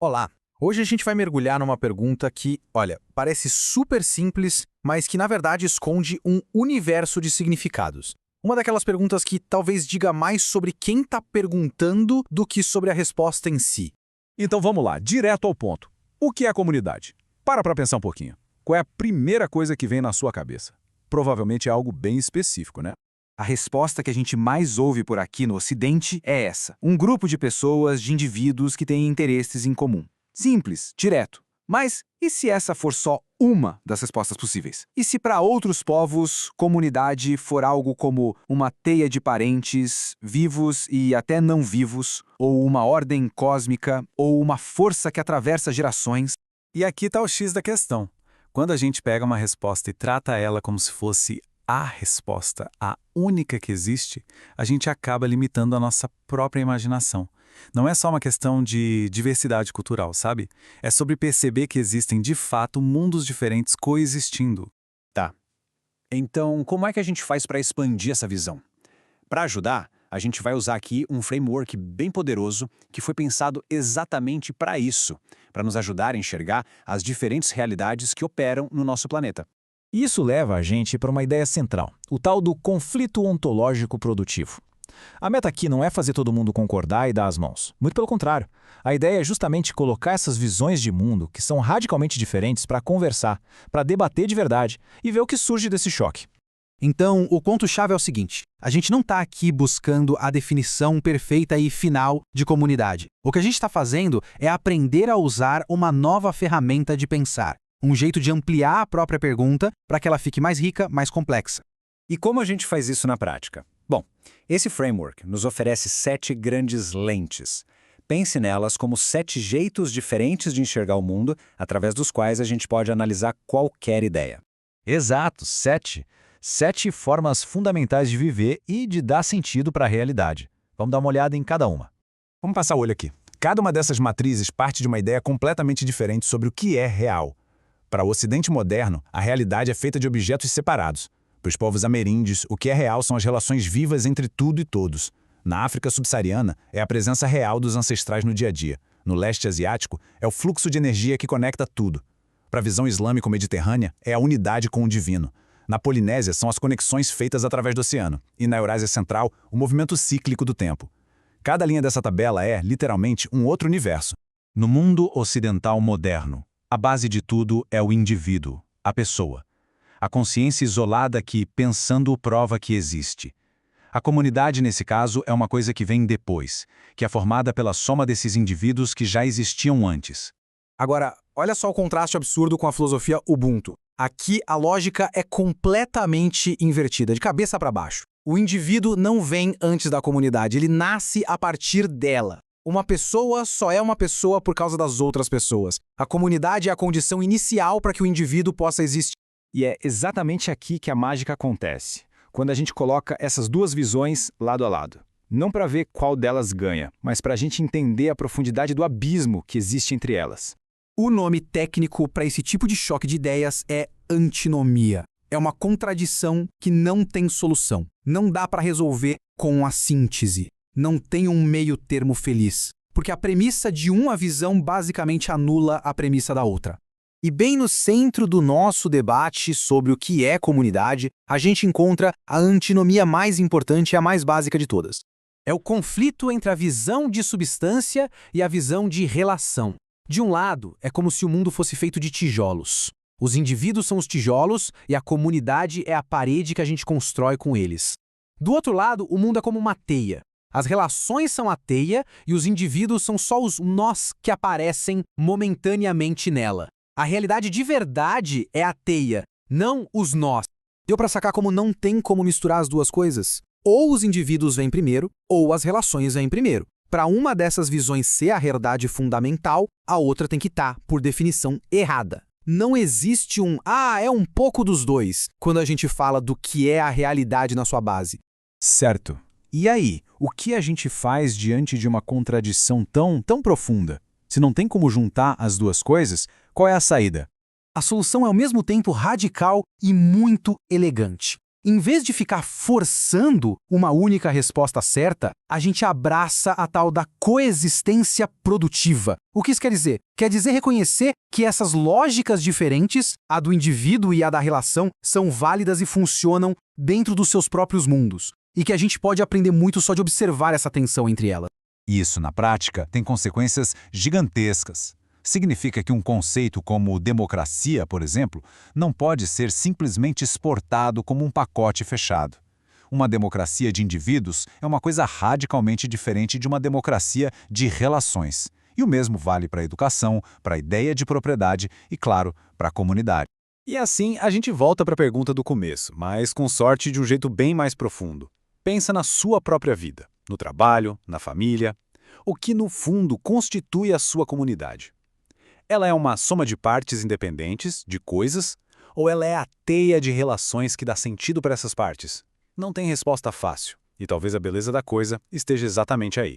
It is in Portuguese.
Olá! Hoje a gente vai mergulhar numa pergunta que, olha, parece super simples, mas que na verdade esconde um universo de significados. Uma daquelas perguntas que talvez diga mais sobre quem está perguntando do que sobre a resposta em si. Então vamos lá, direto ao ponto. O que é a comunidade? Para pensar um pouquinho. Qual é a primeira coisa que vem na sua cabeça? Provavelmente é algo bem específico, né? A resposta que a gente mais ouve por aqui no Ocidente é essa. Um grupo de pessoas, de indivíduos que têm interesses em comum. Simples, direto. Mas e se essa for só uma das respostas possíveis? E se para outros povos, comunidade for algo como uma teia de parentes, vivos e até não vivos, ou uma ordem cósmica, ou uma força que atravessa gerações? E aqui está o X da questão. Quando a gente pega uma resposta e trata ela como se fosse a resposta, a única que existe, a gente acaba limitando a nossa própria imaginação. Não é só uma questão de diversidade cultural, sabe? É sobre perceber que existem, de fato, mundos diferentes coexistindo. Tá. Então, como é que a gente faz para expandir essa visão? Para ajudar, a gente vai usar aqui um framework bem poderoso que foi pensado exatamente para isso, para nos ajudar a enxergar as diferentes realidades que operam no nosso planeta. Isso leva a gente para uma ideia central, o tal do conflito ontológico produtivo. A meta aqui não é fazer todo mundo concordar e dar as mãos. Muito pelo contrário. A ideia é justamente colocar essas visões de mundo, que são radicalmente diferentes, para conversar, para debater de verdade e ver o que surge desse choque. Então, o ponto-chave é o seguinte: a gente não está aqui buscando a definição perfeita e final de comunidade. O que a gente está fazendo é aprender a usar uma nova ferramenta de pensar, um jeito de ampliar a própria pergunta para que ela fique mais rica, mais complexa. E como a gente faz isso na prática? Bom, esse framework nos oferece 7 grandes lentes. Pense nelas como 7 jeitos diferentes de enxergar o mundo, através dos quais a gente pode analisar qualquer ideia. Exato, 7. 7 formas fundamentais de viver e de dar sentido para a realidade. Vamos dar uma olhada em cada uma. Vamos passar o olho aqui. Cada uma dessas matrizes parte de uma ideia completamente diferente sobre o que é real. Para o Ocidente moderno, a realidade é feita de objetos separados. Para os povos ameríndios, o que é real são as relações vivas entre tudo e todos. Na África subsaariana, é a presença real dos ancestrais no dia a dia. No leste asiático, é o fluxo de energia que conecta tudo. Para a visão islâmico-mediterrânea, é a unidade com o divino. Na Polinésia, são as conexões feitas através do oceano. E na Eurásia Central, o movimento cíclico do tempo. Cada linha dessa tabela é, literalmente, um outro universo. No mundo ocidental moderno, a base de tudo é o indivíduo, a pessoa. A consciência isolada que, pensando, prova que existe. A comunidade, nesse caso, é uma coisa que vem depois, que é formada pela soma desses indivíduos que já existiam antes. Agora, olha só o contraste absurdo com a filosofia Ubuntu. Aqui a lógica é completamente invertida, de cabeça para baixo. O indivíduo não vem antes da comunidade, ele nasce a partir dela. Uma pessoa só é uma pessoa por causa das outras pessoas. A comunidade é a condição inicial para que o indivíduo possa existir. E é exatamente aqui que a mágica acontece, quando a gente coloca essas duas visões lado a lado. Não para ver qual delas ganha, mas para a gente entender a profundidade do abismo que existe entre elas. O nome técnico para esse tipo de choque de ideias é antinomia. É uma contradição que não tem solução. Não dá para resolver com a síntese. Não tem um meio termo feliz. Porque a premissa de uma visão basicamente anula a premissa da outra. E bem no centro do nosso debate sobre o que é comunidade, a gente encontra a antinomia mais importante e a mais básica de todas. É o conflito entre a visão de substância e a visão de relação. De um lado, é como se o mundo fosse feito de tijolos. Os indivíduos são os tijolos e a comunidade é a parede que a gente constrói com eles. Do outro lado, o mundo é como uma teia. As relações são a teia e os indivíduos são só os nós que aparecem momentaneamente nela. A realidade de verdade é a teia, não os nós. Deu para sacar como não tem como misturar as duas coisas? Ou os indivíduos vêm primeiro, ou as relações vêm primeiro. Para uma dessas visões ser a verdade fundamental, a outra tem que estar, por definição, errada. Não existe é um pouco dos dois, quando a gente fala do que é a realidade na sua base. Certo. E aí, o que a gente faz diante de uma contradição tão profunda? Se não tem como juntar as duas coisas, qual é a saída? A solução é ao mesmo tempo radical e muito elegante. Em vez de ficar forçando uma única resposta certa, a gente abraça a tal da coexistência produtiva. O que isso quer dizer? Quer dizer reconhecer que essas lógicas diferentes, a do indivíduo e a da relação, são válidas e funcionam dentro dos seus próprios mundos. E que a gente pode aprender muito só de observar essa tensão entre elas. Isso, na prática, tem consequências gigantescas. Significa que um conceito como democracia, por exemplo, não pode ser simplesmente exportado como um pacote fechado. Uma democracia de indivíduos é uma coisa radicalmente diferente de uma democracia de relações. E o mesmo vale para a educação, para a ideia de propriedade e, claro, para a comunidade. E assim a gente volta para a pergunta do começo, mas com sorte de um jeito bem mais profundo. Pensa na sua própria vida, no trabalho, na família, o que no fundo constitui a sua comunidade. Ela é uma soma de partes independentes, de coisas, ou ela é a teia de relações que dá sentido para essas partes? Não tem resposta fácil, e talvez a beleza da coisa esteja exatamente aí.